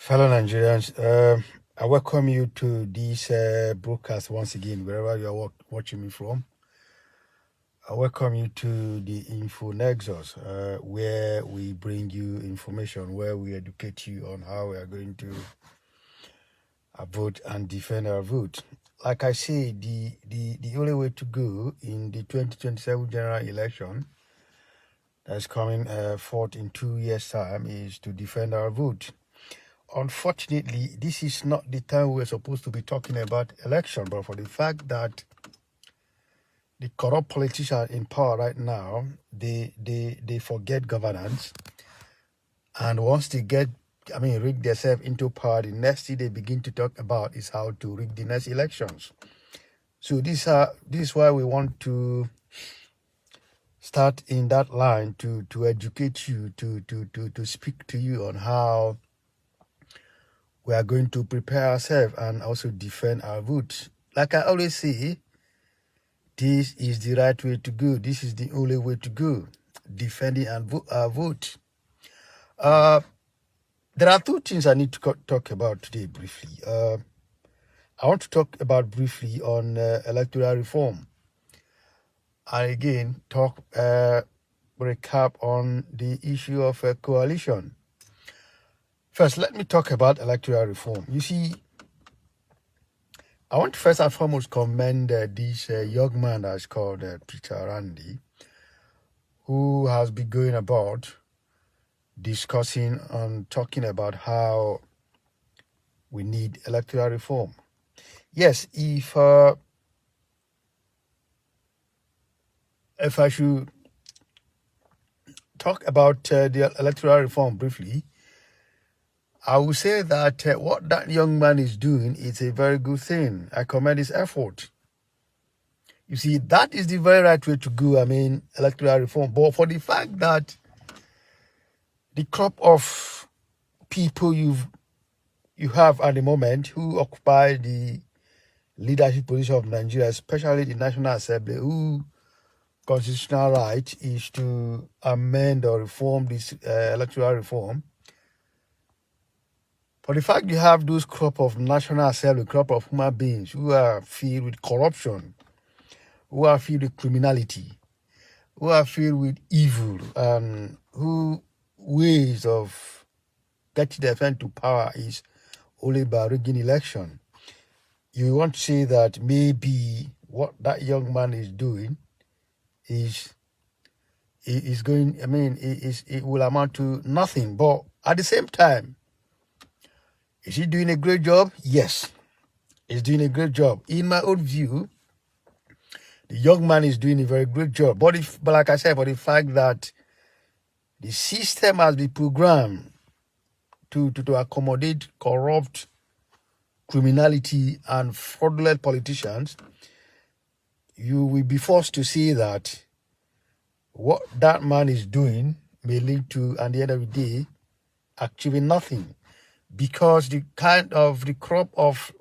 Fellow Nigerians, I welcome you to this broadcast once again, wherever you are watching me from. I welcome you to the Info Nexus, where we bring you information, where we educate you on how we are going to vote and defend our vote. Like I say, the only way to go in the 2027 general election that's coming forth in 2 years' time is to defend our vote. Unfortunately, this is not the time we're supposed to be talking about election, but for the fact that the corrupt politicians in power right now, they forget governance, and once they rig themselves into power, the next thing they begin to talk about is how to rig the next elections. So this is why we want to start in that line to educate you, to speak to you on how we are going to prepare ourselves and also defend our vote. Like I always say, this is the right way to go. This is the only way to go. Defending our vote. There are two things I need to talk about today briefly. I want to talk about briefly on electoral reform. And again, recap on the issue of coalition. First, let me talk about electoral reform. You see, I want to first and foremost commend this young man that's called Peter Randy, who has been going about discussing and talking about how we need electoral reform. Yes, if I should talk about the electoral reform briefly, I would say that what that young man is doing is a very good thing. I commend his effort. You see, that is the very right way to go, electoral reform. But for the fact that the crop of people you have at the moment who occupy the leadership position of Nigeria, especially the National Assembly, who constitutional right is to amend or reform this electoral reform. For the fact you have those crop of National Assembly, crop of human beings who are filled with corruption, who are filled with criminality, who are filled with evil, and who ways of getting their friend to power is only by rigging election. You want to say that maybe what that young man is doing it will amount to nothing. But at the same time, is he doing a great job? Yes, he's doing a great job. In my own view, the young man is doing a very great job. But like I said, for the fact that the system has been programmed to accommodate corrupt criminality and fraudulent politicians, you will be forced to see that what that man is doing may lead to, at the end of the day, achieving nothing. Because the crop of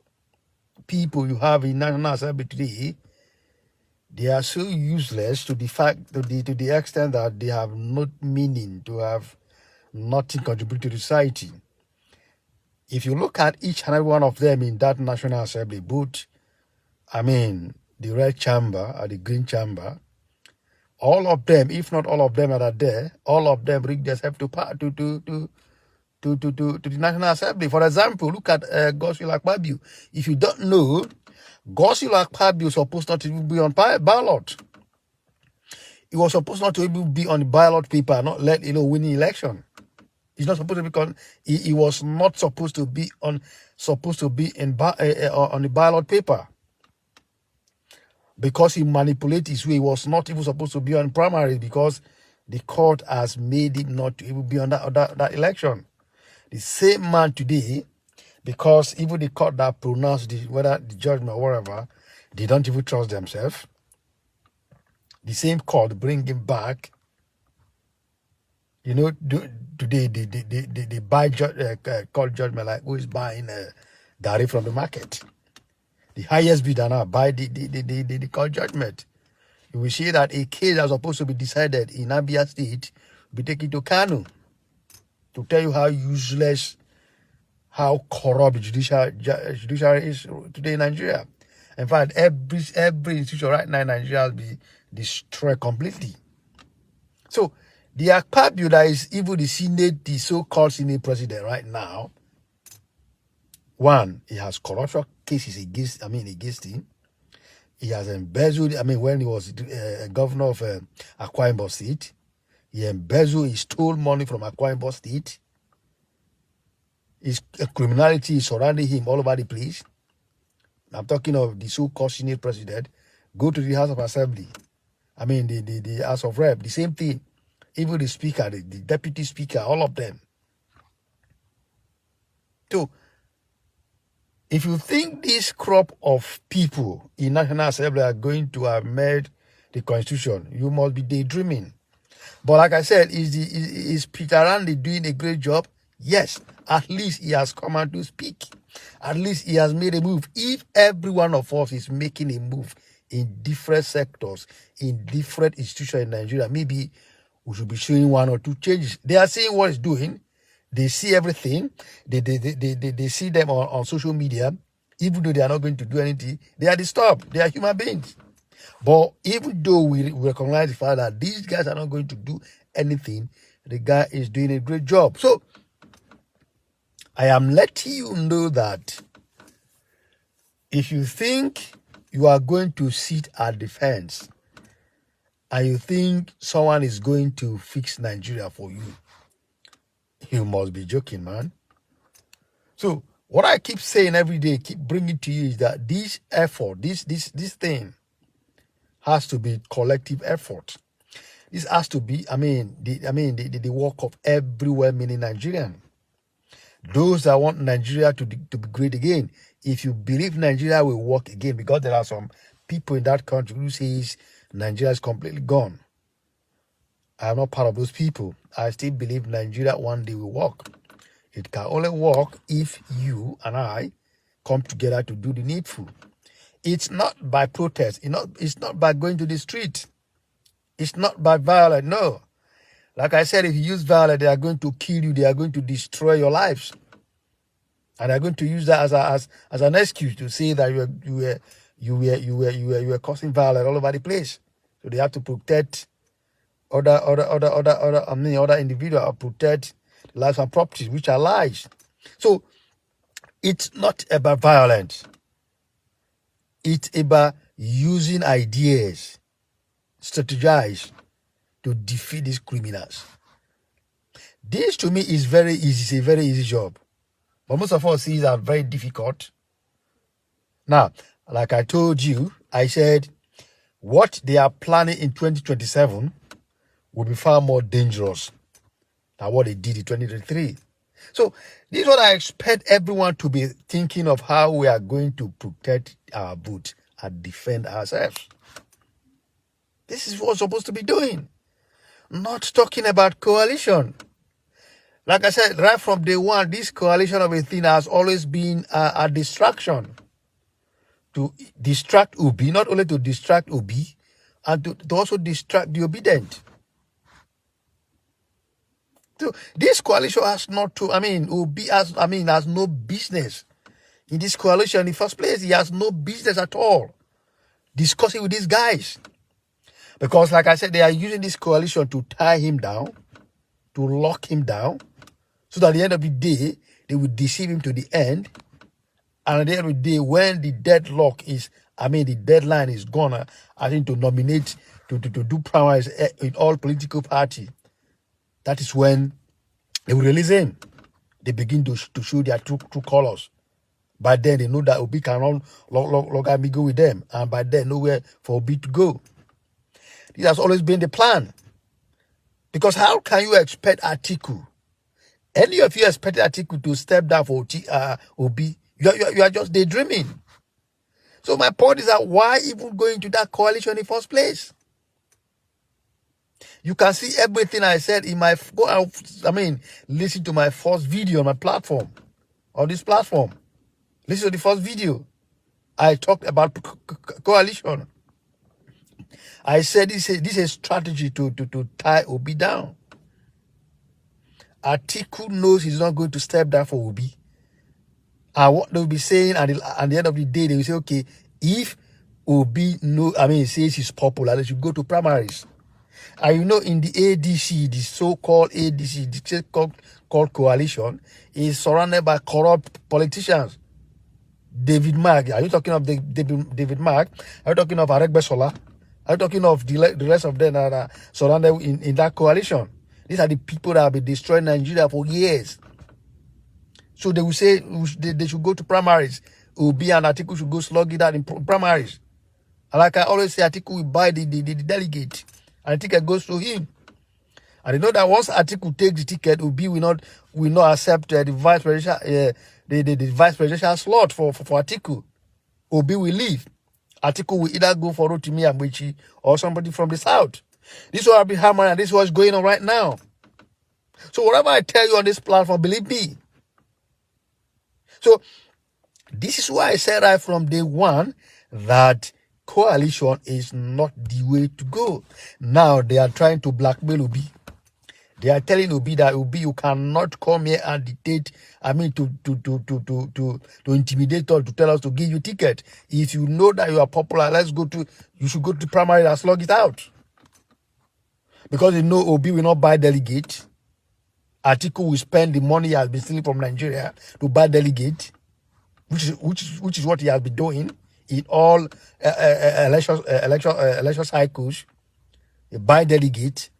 people you have in National Assembly today, they are so useless to the extent that they have no meaning, to have nothing contributed to society. If you look at each and every one of them in that National Assembly, both, the red chamber or the green chamber, all of them, if not all of them that are there, all of them bring themselves to the National Assembly. For example, look at Godswill Akpabio. If you don't know, Godswill Akpabio is supposed not to be on ballot. He was supposed not to even be on the ballot paper, not let winning election. He's not supposed to be he was not supposed to be on the ballot paper, because he manipulated his way. He was not even supposed to be on primary because the court has made him not to even be on that election. The same man today, because even the court that pronounced whether the judgment or whatever, they don't even trust themselves. The same court bring him back. Today they buy court judgment like who is buying dairy from the market. The highest bidder now buy the court judgment. You will see that a case that was supposed to be decided in Abia State will be taken to Kano, to tell you how useless how corrupt the judiciary is today in Nigeria. In fact, every institution right now in Nigeria will be destroyed completely. So the Akpabio that is even the Senate, the so-called Senate president right now, one, he has corruption cases against him. He has embezzled, when he was governor of Akwa Ibom State, he stole money from Akwa Ibom State. His criminality is surrounding him all over the place. I'm talking of the so-called Senate president. Go to the House of Assembly. The House of Rep, the same thing. Even the speaker, the deputy speaker, all of them. So, if you think this crop of people in National Assembly are going to amend the Constitution, you must be daydreaming. But like I said, is Peter Randy doing a great job? Yes. At least he has come out to speak. At least he has made a move. If every one of us is making a move in different sectors, in different institutions in Nigeria, maybe we should be showing one or two changes. They are seeing what it's doing. They see everything. They see them on social media. Even though they are not going to do anything, they are disturbed. They are human beings. But even though we recognize the fact that these guys are not going to do anything, the guy is doing a great job. So, I am letting you know that if you think you are going to sit at the fence and you think someone is going to fix Nigeria for you, you must be joking, man. So, what I keep saying every day, keep bringing to you is that this effort, this thing has to be collective effort. This has to be, the work of every well-meaning Nigerian. Those that want Nigeria to be great again. If you believe Nigeria will work again, because there are some people in that country who says Nigeria is completely gone. I am not part of those people. I still believe Nigeria one day will work. It can only work if you and I come together to do the needful. It's not by protest. It's not by going to the street. It's not by violence. No. Like I said, if you use violence, they are going to kill you. They are going to destroy your lives. And they're going to use that as an excuse to say that you were causing violence all over the place. So they have to protect other individuals, protect lives and properties, which are lies. So it's not about violence. It's about using ideas, strategize to defeat these criminals. This to me is very easy. It's a very easy job. But most of us see it as very difficult. Now, like I told you, I said what they are planning in 2027 will be far more dangerous than what they did in 2023. So this is what I expect everyone to be thinking of, how we are going to protect our vote and defend ourselves. This is what we're supposed to be doing. Not talking about coalition. Like I said, right from day one, this coalition of a thing has always been a distraction. To distract Obi, not only to distract Obi, and to also distract the obedient. So this coalition has not to, Obi has no business in this coalition in the first place. He has no business at all discussing with these guys. Because like I said, they are using this coalition to tie him down, to lock him down, so that at the end of the day, they will deceive him to the end. And at the end of the day, when the deadlock is, the deadline is gone, I think to nominate, to do primaries in all political parties, that is when they will release him. They begin to show their true colors. By then, they know that Obi cannot longer go with them. And by then, nowhere for Obi to go. This has always been the plan. Because how can you expect Atiku? Any of you expect Atiku to step down for Obi? You are just daydreaming. So my point is that why even going to that coalition in the first place? You can see everything I said in my listen to my first video on my platform, on this platform. Listen to the first video. I talked about coalition. I said this is a strategy to tie Obi down. Atiku knows he's not going to step down for Obi. And what they'll be saying at the end of the day, they will say, okay, if Obi says he's popular, they should go to primaries. And you know, in the ADC, the so-called ADC, the so-called coalition, is surrounded by corrupt politicians. David Mark, are you talking of David Mark? Are you talking of Aregbesola? Are you talking of the rest of them that are surrounded in that coalition? These are the people that have been destroying Nigeria for years. So they will say they should go to primaries. Obi and Atiku should go slug it out in primaries. And like I always say, Atiku will buy the delegate. And the ticket goes to him. And you know that once Atiku takes the ticket, Obi will not accept the vice presidential the vice presidential slot for Atiku. Obi will leave. Atiku will either go for Rotimi Ambechi or somebody from the south. This is what I've been hammering, and this is what's going on right now. So whatever I tell you on this platform, believe me. So this is why I said right from day one that coalition is not the way to go. Now they are trying to blackmail Obi. They are telling Obi that Obi, you cannot come here and dictate. To intimidate us, to tell us to give you ticket. If you know that you are popular, you should go to primary and slug it out. Because they know Obi will not buy delegate. Atiku will spend the money he has been stealing from Nigeria to buy delegate, which is what he has been doing in all election cycles. He buy delegate,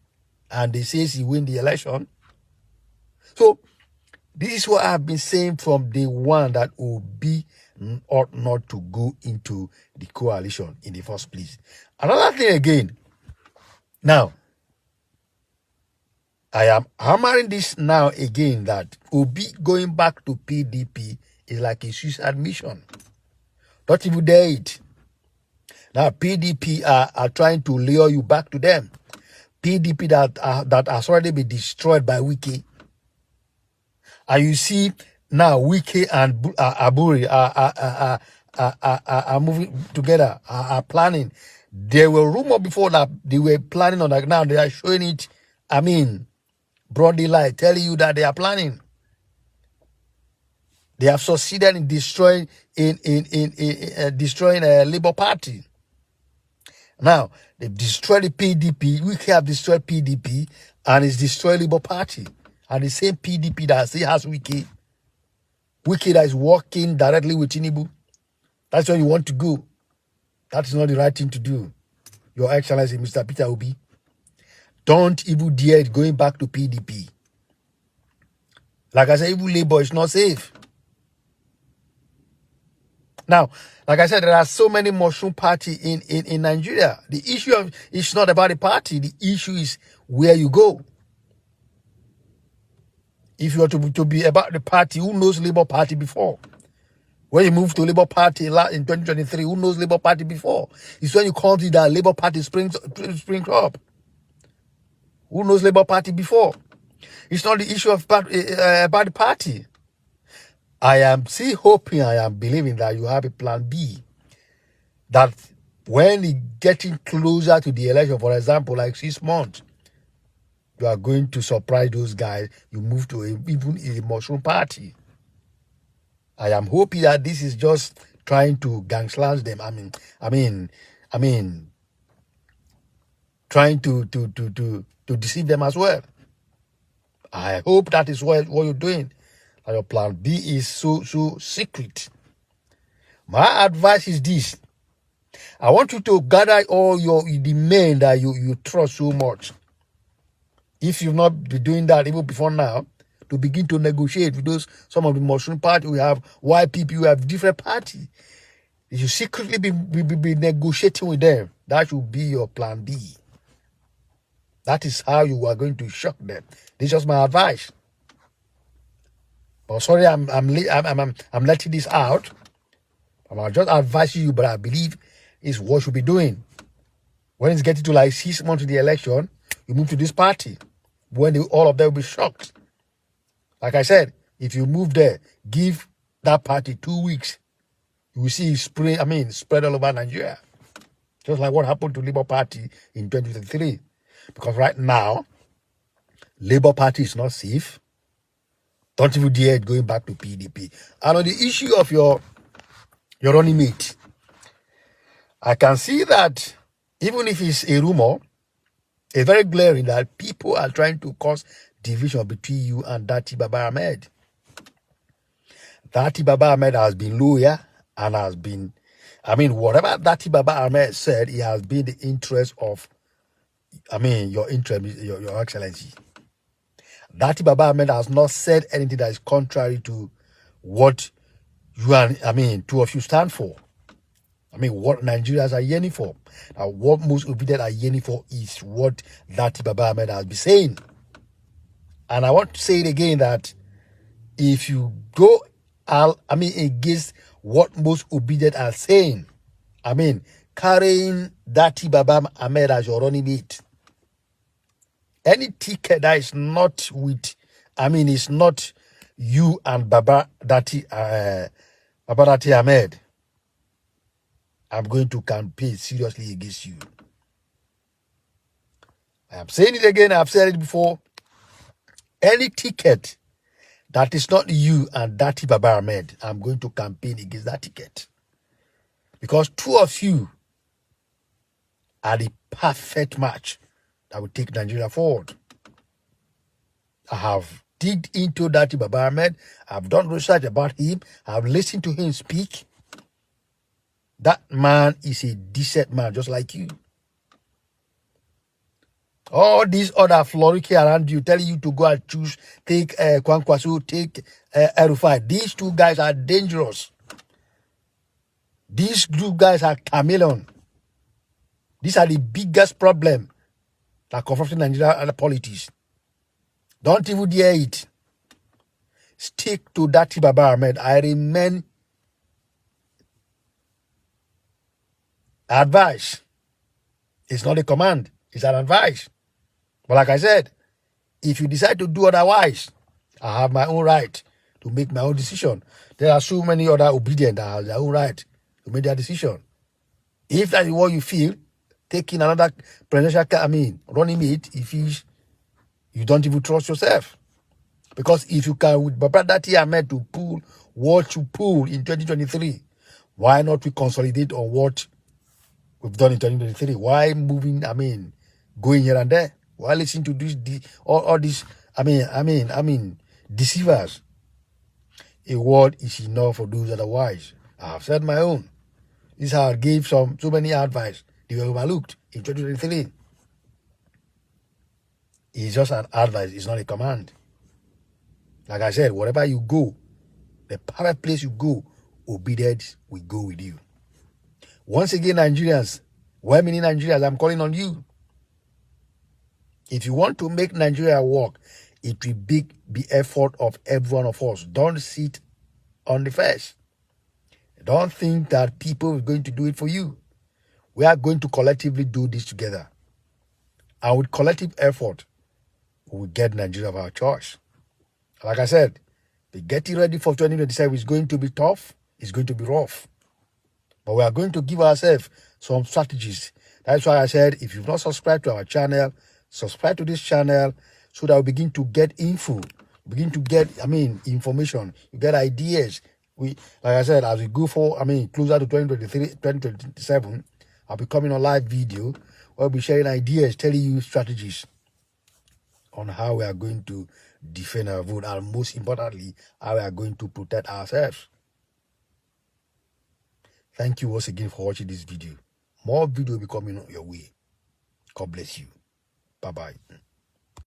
and they say he win the election. So this is what I've been saying from day one, that Obi ought not to go into the coalition in the first place. Another thing again, now, I am hammering this now again, that Obi going back to PDP is like a suicide mission. Don't even dare it. Now, PDP are trying to lure you back to them. PDP that has already been destroyed by Wiki. And you see now Wiki and Aburi are moving together, are planning. There were rumors before that they were planning on that. Now they are showing it, broad daylight, telling you that they are planning. They have succeeded in destroying destroying a Labour Party. Now they've destroyed the PDP. We have destroyed PDP, and it's destroyed Labour Party. And the same PDP that still has Wiki that is working directly with Tinubu. That's where you want to go. That is not the right thing to do. Your Excellency, Mr. Peter Obi, don't even dare going back to PDP. Like I said, even Labour is not safe. Now, like I said, there are so many mushroom parties in Nigeria. The issue is not about the party. The issue is where you go. If you are to be about the party, who knows Labour Party before? When you move to Labour Party in 2023, who knows Labour Party before? It's when you come to that Labour Party springs up. Who knows Labour Party before? It's not the issue of about the party. I am still hoping, I am believing that you have a plan B. That when it's getting closer to the election, for example, like 6 months, you are going to surprise those guys. You move to even a mushroom party. I am hoping that this is just trying to gang slash them. Trying to deceive them as well. I hope that is what you're doing. And your plan B is so secret. My advice is this. I want you to gather all the men that you trust so much. If you've not been doing that even before now, to begin to negotiate with some of the mushroom party we have, YPP, we have different parties. You should secretly be negotiating with them. That should be your plan B. That is how you are going to shock them. This is just my advice. But sorry, I'm letting this out. I'm just advising you, but I believe is what you should be doing. When it's getting to like 6 months to the election, you move to this party. When all of them will be shocked. Like I said, if you move there, give that party 2 weeks, you will see spread all over Nigeria. Just like what happened to Labour Party in 2023. Because right now, Labour Party is not safe. Don't even dare going back to PDP. And on the issue of your running mate, I can see that even if it's a rumor, it's very glaring that people are trying to cause division between you and Dati Baba Ahmed. Dati Baba Ahmed has been loyal and has been, whatever Dati Baba Ahmed said, it has been the interest of, your interest, your excellency. Dati Baba Ahmed has not said anything that is contrary to what you and, two of you stand for. What Nigerians are yearning for. What most obedient are yearning for is what Dati Baba Ahmed has been saying. And I want to say it again that if you go, against what most obedient are saying, carrying Dati Baba Ahmed as your running mate, any ticket that is not with, it's not you and Baba Dati Ahmed, I'm going to campaign seriously against you. I am saying it again. I've said it before. Any ticket that is not you and Dati Baba Ahmed, I'm going to campaign against that ticket. Because two of you are the perfect match that will take Nigeria forward. I have digged into Dati Baba Ahmed. I've done research about him. I've listened to him speak. That man is a decent man, just like you. All these other floriki around you telling you to go and choose, take Kwankwaso, take Erufai. These two guys are dangerous. These two guys are chameleon. These are the biggest problem that confronting Nigeria and the politics. Don't even dare it. Stick to Dati Baba Ahmed. I remain advice. It's not a command. It's an advice. But like I said, if you decide to do otherwise, I have my own right to make my own decision. There are so many other obedient that have their own right to make their decision. If that is what you feel, taking another presidential, running mate, if you don't even trust yourself. Because if you can, with Baba Dati Ahmed to pull what you pull in 2023, why not we consolidate on what we've done in 2023? Why moving, going here and there? Why listen to this, all these, deceivers? A word is enough for those otherwise. I have said my own. This is how I gave so many advice. They were overlooked in 2023. It's just an advice. It's not a command. Like I said, wherever you go, the perfect place you go, obedience will go with you. Once again, Nigerians, many Nigerians, I'm calling on you. If you want to make Nigeria work, it will be effort of every one of us. Don't sit on the fence. Don't think that people are going to do it for you. We are going to collectively do this together. And with collective effort, we will get Nigeria of our choice. Like I said, the getting ready for 2027 is going to be tough. It's going to be rough. But we are going to give ourselves some strategies. That's why I said, if you've not subscribed to our channel, subscribe to this channel so that we begin to get info, begin to get, information, you get ideas. Like I said, as we go for, closer to 2023, 2027, I'll be coming on live video. I'll be sharing ideas, telling you strategies on how we are going to defend our vote, and most importantly, how we are going to protect ourselves. Thank you once again for watching this video. More video will be coming on your way. God bless you. Bye-bye.